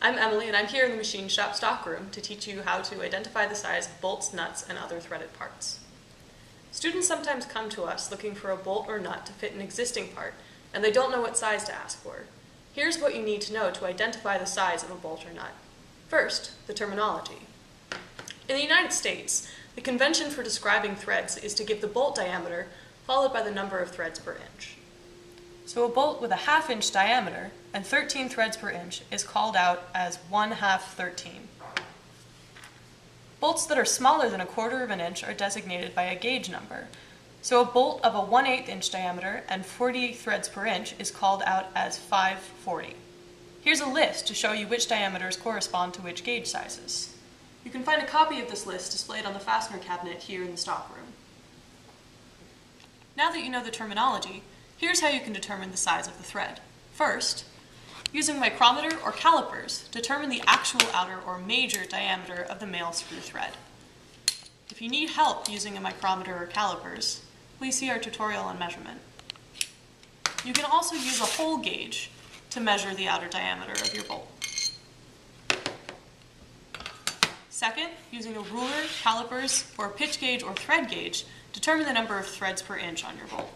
I'm Emily, and I'm here in the machine shop stockroom to teach you how to identify the size of bolts, nuts, and other threaded parts. Students sometimes come to us looking for a bolt or nut to fit an existing part, and they don't know what size to ask for. Here's what you need to know to identify the size of a bolt or nut. First, the terminology. In the United States, the convention for describing threads is to give the bolt diameter followed by the number of threads per inch. So a bolt with a 1/2 inch diameter and 13 threads per inch is called out as 1/2 13. Bolts that are smaller than 1/4 of an inch are designated by a gauge number. So a bolt of a 1/8 inch diameter and 40 threads per inch is called out as 540. Here's a list to show you which diameters correspond to which gauge sizes. You can find a copy of this list displayed on the fastener cabinet here in the stockroom. Now that you know the terminology, here's how you can determine the size of the thread. First, using micrometer or calipers, determine the actual outer or major diameter of the male screw thread. If you need help using a micrometer or calipers, please see our tutorial on measurement. You can also use a hole gauge to measure the outer diameter of your bolt. Second, using a ruler, calipers, or a pitch gauge or thread gauge, determine the number of threads per inch on your bolt.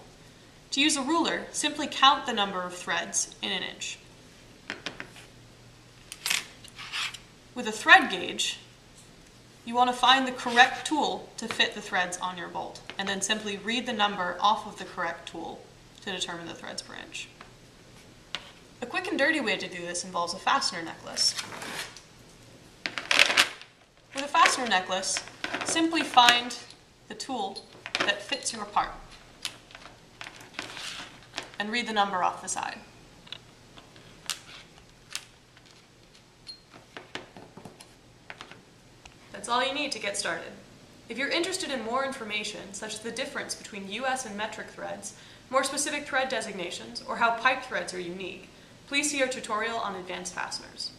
To use a ruler, simply count the number of threads in an inch. With a thread gauge, you want to find the correct tool to fit the threads on your bolt, and then simply read the number off of the correct tool to determine the threads per inch. A quick and dirty way to do this involves a fastener necklace. With a fastener necklace, simply find the tool that fits your part and read the number off the side. That's all you need to get started. If you're interested in more information, such as the difference between US and metric threads, more specific thread designations, or how pipe threads are unique, please see our tutorial on advanced fasteners.